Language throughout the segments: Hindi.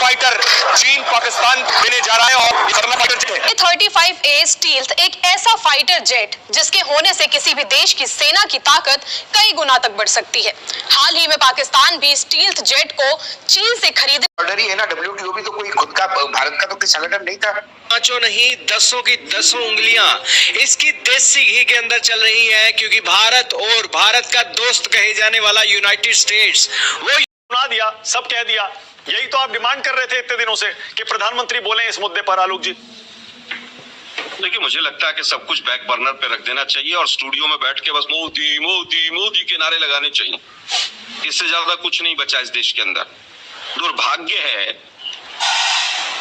फाइटर चीन पाकिस्तान देने जा रहा है और करना फाइटर जेट है। 35A स्टील्थ एक ऐसा फाइटर जेट जिसके होने से किसी भी देश की सेना की ताकत कई गुना तक बढ़ सकती है। हाल ही में पाकिस्तान भी स्टील्थ जेट को चीन से खरीदे। ऑर्डर ही है ना, WTO भी तो कोई खुद का भारत का तो कोई संगठन नहीं था। पांचों नहीं दसों की दसों उंगलियां इसकी देसी घी के अंदर चल रही है, क्योंकि भारत और भारत का दोस्त कहे जाने वाला यूनाइटेड स्टेट्स वो सुना दिया, सब कह दिया। यही तो आप डिमांड कर रहे थे इतने दिनों से कि प्रधानमंत्री बोले इस मुद्दे पर। आलोक जी, देखिए, मुझे लगता है कि सब कुछ बैक बर्नर पे रख देना चाहिए और स्टूडियो में बैठ के बस मोदी मोदी मोदी के नारे लगाने चाहिए। इससे ज्यादा कुछ नहीं बचा इस देश के अंदर। दुर्भाग्य है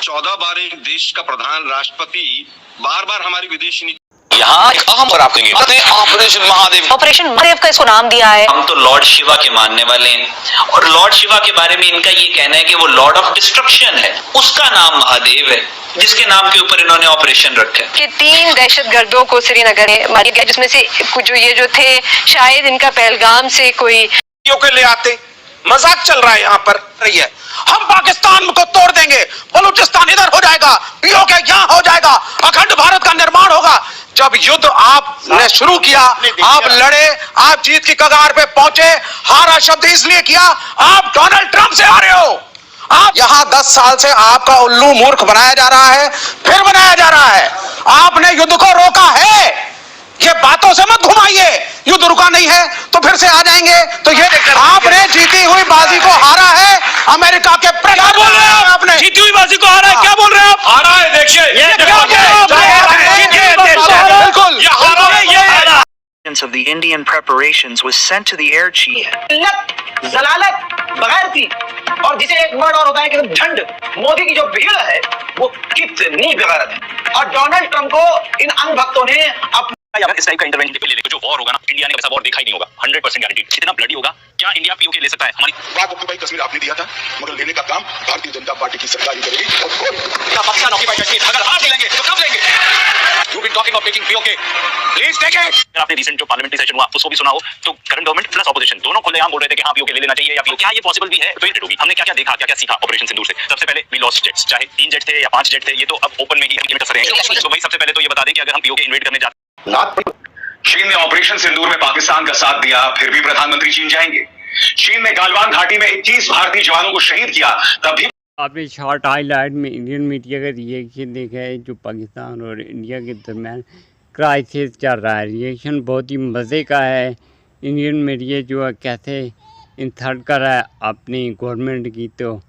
14 बार एक देश का प्रधान राष्ट्रपति बार बार हमारी विदेश नीति यहाँ एक अहम खबर आपको ऑपरेशन महादेव। ऑपरेशन महादेव का इसको नाम दिया है। हम तो लॉर्ड शिवा के मानने वाले हैं और लॉर्ड शिवा के बारे में इनका ये कहना है कि वो लॉर्ड ऑफ डिस्ट्रक्शन है। उसका नाम महादेव है जिसके नाम के ऊपर इन्होंने ऑपरेशन रखा है। कि 3 दहशतगर्दों को श्रीनगर में मारा गया, जिसमें से कुछ जो थे शायद इनका पहलगाम से कोई के ले आते। मजाक चल रहा है यहाँ पर। रही है, हम पाकिस्तान को तोड़ देंगे, बलूचिस्तान इधर हो जाएगा, पीओके यहाँ हो जाएगा, अखंड भारत का निर्माण होगा। जब युद्ध आपने शुरू किया, आप लड़े, आप जीत की कगार पे पहुंचे। हारा शब्द इसलिए किया, आप डोनाल्ड ट्रंप से आ रहे हो। आप यहाँ 10 साल से आपका उल्लू मूर्ख बनाया जा रहा है, फिर बनाया जा रहा है। आपने युद्ध को रोका है, ये बातों से मत घुमाइए। युद्ध रुका नहीं है तो फिर से आ जाएंगे। तो ये आपने जीती हुई बाजी को हारा है। अमेरिका के क्या बोल रहे हैं आपने? जीती हुई बाजी को हारा है, क्या बोल रहे हैं आप? हारा है, देखिए बिल्कुल ये हारा है, ये of the Indian preparations was sent to the air chief. जलालत बगैर थी, और जिसे एक वर्ड और होता है कि झंड। मोदी की जो भीड़ है वो कितनी बेगैरत है, और डोनाल्ड ट्रंप को इन अनभक्तों ने इस टाइप का इंटरवेंशन पे ले लेंगे। जो वॉर होगा ना, इंडिया ने वैसा वॉर देखा ही नहीं होगा। 100% गारंटी। इतना ब्लडी होगा, क्या इंडिया पीओके ले सकता है? हमारी बात भाई कश्मीर आपने दिया था, मगर लेने का काम भारतीय जनता पार्टी की सरकार ही करेगी। पाकिस्तान ऑक्यूपाइड कश्मीर अगर हार लेंगे तो कब लेंगे? You been talking of taking POK, please take it. अगर आपने रिसेंट जो पार्लियामेंट्री सेशन हुआ उसको भी सुना हो, तो करंट गवर्नमेंट प्लस ऑपोजिशन दोनों खुलेआम बोल रहे थे कि हां पीओके ले लेना चाहिए या पीओके। क्या ये पॉसिबल भी है? फेल्ड होगी। हमने क्या-क्या देखा, क्या-क्या सीखा ऑपरेशन सिंदूर से। सबसे पहले वी लॉस्ट जेट्स, चाहे 3 जेट थे या 5 जेट थे, ये तो अब ओपन में ही इनमें कर रहे हैं। तो भाई सबसे पहले तो ये बता दें कि अगर हम पीओके इन्वेड करने जाते, चीन ने ऑपरेशन सिंदूर में पाकिस्तान का साथ दिया, फिर भी प्रधानमंत्री चीन जाएंगे। चीन ने गालवान घाटी में 21 भारतीय जवानों को शहीद किया, तब भी आपने शॉर्ट हाईलाइट में इंडियन मीडिया का रिएक्शन देखा है जो पाकिस्तान और इंडिया के दरमियान क्राइसिस चल रहा है। रिएक्शन बहुत ही मज़े का है। इंडियन मीडिया जो है कैसे इंसल्ट कर रहा है अपनी गवर्नमेंट की। तो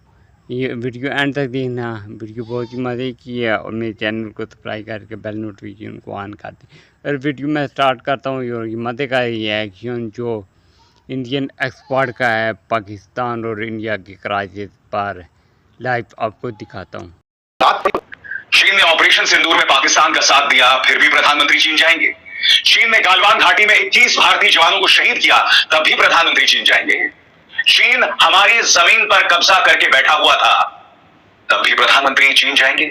ये वीडियो एंड तक देखना, वीडियो बहुत ही मज़े की है। और मेरे चैनल को सब्सक्राइब करके बेल नोटिफिकेशन को ऑन कर दें। और वीडियो में स्टार्ट करता हूँ ये मज़े का रिएक्शन जो इंडियन एक्सपर्ट का है पाकिस्तान और इंडिया के क्राइसिस पर। लाइव आपको दिखाता हूँ। चीन ने ऑपरेशन सिंदूर में पाकिस्तान का साथ दिया, फिर भी प्रधानमंत्री चीन जाएंगे। चीन ने गालवान घाटी में 21 भारतीय जवानों को शहीद किया, तब भी प्रधानमंत्री चीन जाएंगे। चीन हमारी जमीन पर कब्जा करके बैठा हुआ था, तब भी प्रधानमंत्री चीन जाएंगे।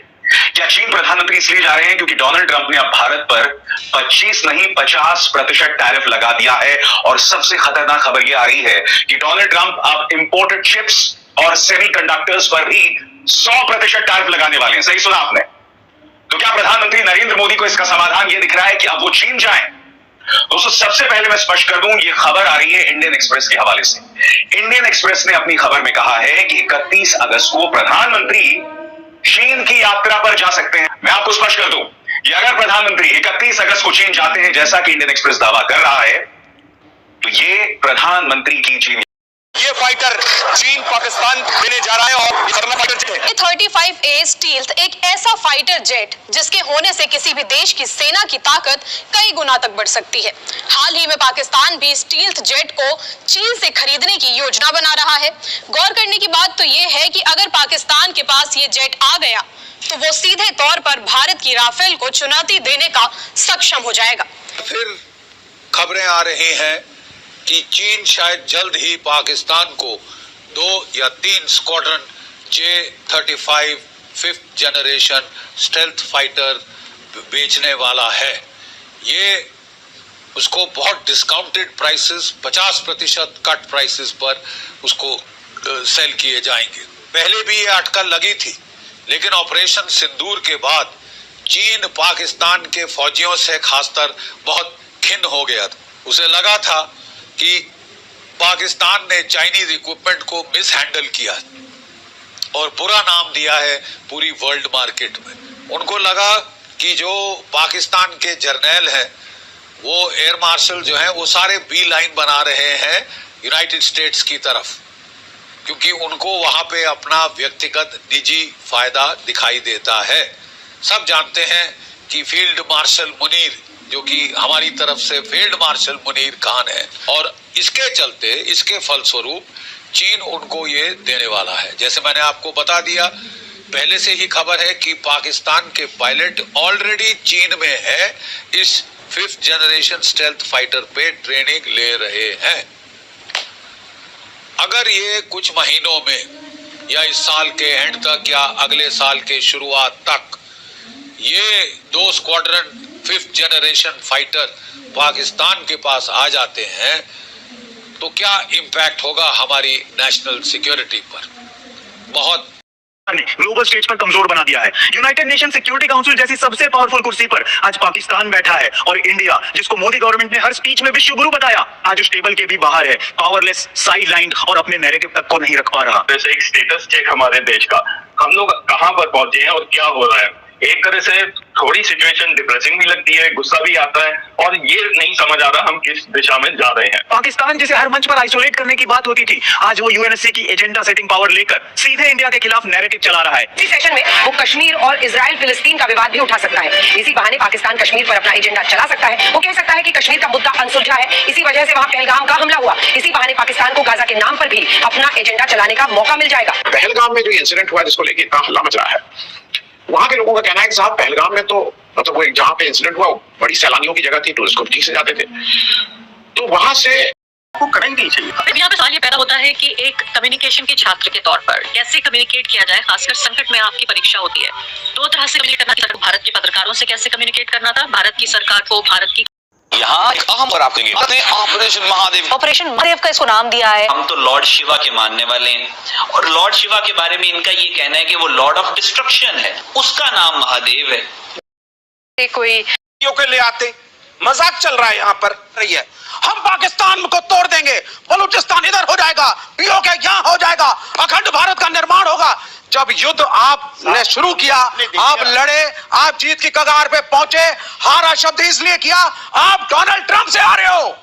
क्या चीन प्रधानमंत्री इसलिए जा रहे हैं क्योंकि डोनाल्ड ट्रंप ने अब भारत पर 25 नहीं 50% टैरिफ लगा दिया है? और सबसे खतरनाक खबर यह आ रही है कि डोनाल्ड ट्रंप अब इंपोर्टेड चिप्स और सेमीकंडक्टर्स पर भी 100% टैरिफ लगाने वाले हैं। सही सुना आपने? तो क्या प्रधानमंत्री नरेंद्र मोदी को इसका समाधान यह दिख रहा है कि अब वो चीन जाएं? दोस्तों, सबसे पहले मैं स्पष्ट कर दूं, ये खबर आ रही है इंडियन एक्सप्रेस के हवाले से। इंडियन एक्सप्रेस ने अपनी खबर में कहा है कि 31 अगस्त को प्रधानमंत्री चीन की यात्रा पर जा सकते हैं। मैं आपको स्पष्ट कर दूं कि अगर प्रधानमंत्री 31 अगस्त को चीन जाते हैं, जैसा कि इंडियन एक्सप्रेस दावा कर रहा है, तो ये प्रधानमंत्री की चीन ये फाइटर चीन पाकिस्तान देने जा रहा है और करना फाइटर जेट है। 35A स्टील्थ एक ऐसा फाइटर जेट जिसके होने से किसी भी देश की सेना की ताकत कई गुना तक बढ़ सकती है। हाल ही में पाकिस्तान भी स्टील्थ जेट को चीन से खरीदने की योजना बना रहा है। गौर करने की बात तो ये है कि अगर पाकिस्तान के पास ये जेट आ गया तो वो सीधे तौर पर भारत की राफेल को चुनौती देने का सक्षम हो जाएगा। फिर खबरें आ रही हैं कि चीन शायद जल्द ही पाकिस्तान को 2 या 3 squadron J-35 5th generation stealth fighter बेचने वाला है। ये उसको बहुत डिस्काउंटेड प्राइसेस, 50% कट प्राइसेस पर उसको सेल किए जाएंगे। पहले भी ये अटकल लगी थी, लेकिन ऑपरेशन सिंदूर के बाद चीन पाकिस्तान के फौजियों से खासकर बहुत खिन्न हो गया था। उसे लगा था कि पाकिस्तान ने चाइनीज इक्विपमेंट को मिस हैंडल किया और बुरा नाम दिया है पूरी वर्ल्ड मार्केट में। उनको लगा कि जो पाकिस्तान के जर्नैल हैं, वो एयर मार्शल जो है वो सारे बी लाइन बना रहे हैं यूनाइटेड स्टेट्स की तरफ, क्योंकि उनको वहां पे अपना व्यक्तिगत निजी फायदा दिखाई देता है। सब जानते हैं कि फील्ड मार्शल मुनीर, जो कि हमारी तरफ से फील्ड मार्शल मुनीर खान है, और इसके चलते, इसके फलस्वरूप चीन उनको ये देने वाला है। जैसे मैंने आपको बता दिया, पहले से ही खबर है कि पाकिस्तान के पायलट ऑलरेडी चीन में है, इस 5th जनरेशन स्टेल्थ फाइटर पे ट्रेनिंग ले रहे हैं। अगर ये कुछ महीनों में या इस साल के एंड तक या अगले साल के शुरुआत तक ये 2 squadron 5th generation fighter Pakistan के पास आ जाते हैं, तो क्या इम्पैक्ट होगा हमारी नेशनल सिक्योरिटी पर? बहुत ग्लोबल स्टेज पर कमजोर बना दिया है। यूनाइटेड नेशन सिक्योरिटी काउंसिल जैसी सबसे पावरफुल कुर्सी पर आज पाकिस्तान बैठा है, और इंडिया, जिसको मोदी गवर्नमेंट ने हर स्पीच में विश्व गुरु बताया, आज उस टेबल के भी बाहर है, पावरलेस, साइड लाइन, और अपने नैरेटिव तक को नहीं रख पा रहा। जैसे एक स्टेटस चेक हमारे देश का, हम लोग कहां पर पहुंचे हैं और क्या हो रहा है। एक तरह से थोड़ी सिचुएशन डिप्रेसिंग भी लगती है, गुस्सा भी आता है, और ये नहीं समझ आ रहा हम किस दिशा में जा रहे हैं। पाकिस्तान जिसे हर मंच पर आइसोलेट करने की बात होती थी, आज वो यूएनएससी की एजेंडा सेटिंग पावर लेकर सीधे इंडिया के खिलाफ नैरेटिव चला रहा है। इसी सेशन में वो कश्मीर और इजराइल फिलिस्तीन का विवाद भी उठा सकता है। इसी बहाने पाकिस्तान कश्मीर पर अपना एजेंडा चला सकता है। वो कह सकता है कि कश्मीर का मुद्दा अनसुलझा है, इसी वजह से वहाँ पहलगाम का हमला हुआ। इसी बहाने पाकिस्तान को गाजा के नाम पर भी अपना एजेंडा चलाने का मौका मिल जाएगा। पहलगाम में जो इंसिडेंट हुआ, जिसको लेकर इतना हल्ला मच रहा है, वहां के लोगों का कहना है कि साहब पहलगाम में तो मतलब वो जहां पे इंसिडेंट हुआ बड़ी सैलानियों की जगह थी, टूरिस्ट को ठीक से जाते थे, तो वहां से को करना ही नहीं चाहिए। यहाँ पे सवाल ये पैदा होता है कि एक कम्युनिकेशन के छात्र के तौर पर कैसे कम्युनिकेट किया जाए, खासकर संकट में आपकी परीक्षा होती है। 2 तरह से कम्युनिकेट करना था, भारत के पत्रकारों से कैसे कम्युनिकेट करना था, भारत की सरकार को, भारत की यहाँ एक अहम खबर आपको देंगे, ऑपरेशन महादेव। ऑपरेशन महादेव का इसको नाम दिया है। हम तो लॉर्ड शिवा के मानने वाले हैं, और लॉर्ड शिवा के बारे में इनका ये कहना है कि वो लॉर्ड ऑफ डिस्ट्रक्शन है, उसका नाम महादेव है। कोई के ले आते, मजाक चल रहा है यहाँ पर रही है। हम पाकिस्तान को तोड़ देंगे, बलूचिस्तान इधर हो जाएगा, पीओके यहाँ हो जाएगा, अखंड भारत का निर्माण होगा। जब युद्ध आपने शुरू किया, आप लड़े, आप जीत की कगार पे पहुंचे, हारा शब्द इसलिए किया, आप डोनाल्ड ट्रंप से हारे हो।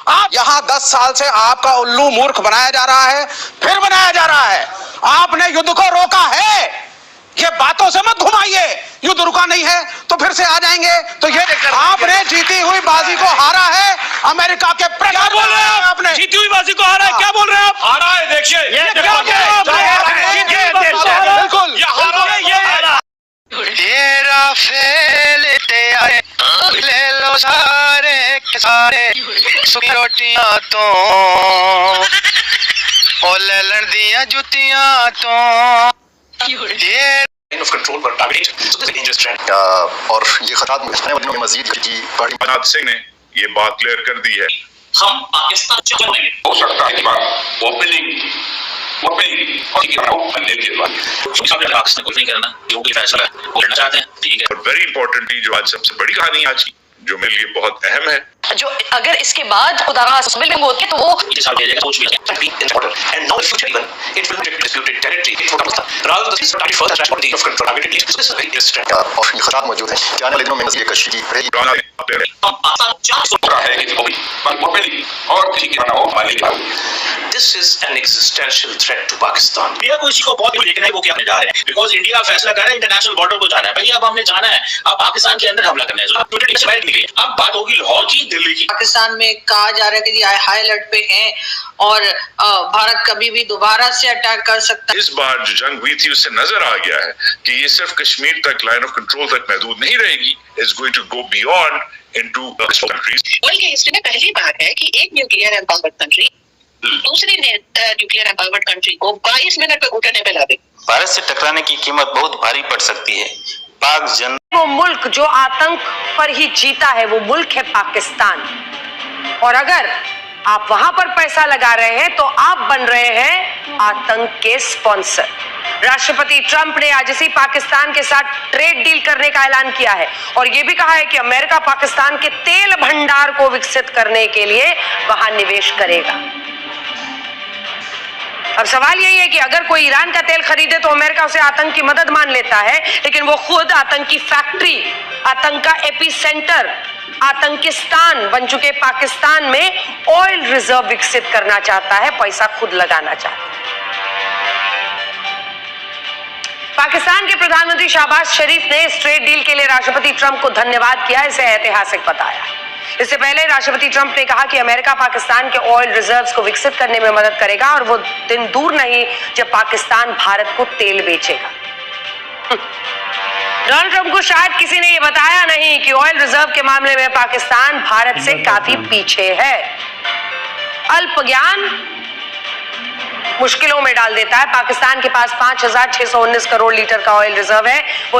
आप यहाँ 10 साल से आपका उल्लू मूर्ख बनाया जा रहा है, फिर बनाया जा रहा है। आपने युद्ध को रोका है, ये बातों से मत घुमाइए। युद्ध रुका नहीं है तो फिर से आ जाएंगे, तो ये आपने जीती हुई बाजी को हारा है। अमेरिका के क्या बोल रहे हैं आपने? जीती हुई बाजी को हारा है, क्या बोल रहे हैं आप? हारा है, देखिए बिल्कुल तेरा फेल आए ले लो सारे के सारे रोटियां तो ओ ले लन दिया जुतियां तो ये ऑफ कंट्रोल पर टारगेट और ये खतरात में मजीद राजनाथ सिंह ने ये बात क्लियर कर दी है। हम पाकिस्तान चलेंगे, हो सकता है कि बात ओपनिंग करना जो भी फैसला करना चाहते हैं, ठीक है। और वेरी इंपॉर्टेंटली जो आज सबसे बड़ी कहानी आज की, जो मेरे लिए बहुत अहम है, जो अगर इसके बाद खुदा का हस्बिल में होती है तो वो सोच भी and not future even it will be disputed territory rather than starting further transport of control targeted this is very interesting और ये खतरात मौजूद है कि आने वाले दिनों में मज़ीद कशी की है कि वो भी और किसी की ना हो हमारे। This is an existential threat to Pakistan. India को इसी को बहुत देखना है वो क्या जा रहे हैं, बिकॉज इंडिया फैसला कर रहा है इंटरनेशनल बॉर्डर को जाना है। भाई अब हमने जाना है, अब पाकिस्तान के अंदर हमला करना है। अब बात होगी लाहौर की, दिल्ली की। पाकिस्तान में कहा जा रहा है कि हाई अलर्ट पे हैं और भारत कभी भी दोबारा से अटैक कर सकता है। इस बार जो जंग हुई थी उससे नजर आ गया है कि ये सिर्फ कश्मीर तक लाइन ऑफ कंट्रोल तक महदूद नहीं रहेगी, it's going to go beyond into countries. World के हिस्ट्री में पहली बार है कि एक न्यूक्लियर एम्पावर्ड कंट्री दूसरी न्यूक्लियर एम्पावर्ड कंट्री को 22 मिनट पे घुटने पे ला दे। भारत से टकराने की कीमत बहुत भारी पड़ सकती है। पाक जन वो मुल्क जो आतंक पर ही जीता है वो मुल्क है पाकिस्तान, और अगर आप वहां पर पैसा लगा रहे हैं तो आप बन रहे हैं आतंक के स्पॉन्सर। राष्ट्रपति ट्रंप ने आज इसी पाकिस्तान के साथ ट्रेड डील करने का ऐलान किया है और यह भी कहा है कि अमेरिका पाकिस्तान के तेल भंडार को विकसित करने के लिए वहां निवेश करेगा। अब सवाल यही है कि अगर कोई ईरान का तेल खरीदे तो अमेरिका उसे आतंक की मदद मान लेता है, लेकिन वो खुद आतंक की फैक्ट्री, आतंक का एपिसेंटर, आतंकिस्तान बन चुके पाकिस्तान में ऑयल रिजर्व विकसित करना चाहता है, पैसा खुद लगाना चाहता है। पाकिस्तान के प्रधानमंत्री शहबाज शरीफ ने इस ट्रेड डील के लिए राष्ट्रपति ट्रंप को धन्यवाद किया, इसे ऐतिहासिक बताया। इससे पहले राष्ट्रपति ट्रंप ने कहा कि अमेरिका पाकिस्तान के ऑयल रिजर्व्स को विकसित करने में मदद करेगा और वो दिन दूर नहीं जब पाकिस्तान भारत को तेल बेचेगा। डोनाल्ड ट्रंप को शायद किसी ने यह बताया नहीं कि ऑयल रिजर्व के मामले में पाकिस्तान भारत से काफी पीछे है। अल्प ज्ञान मुश्किलों में डाल देता है। पाकिस्तान के पास 5,619 करोड़ लीटर का ऑयल रिजर्व है।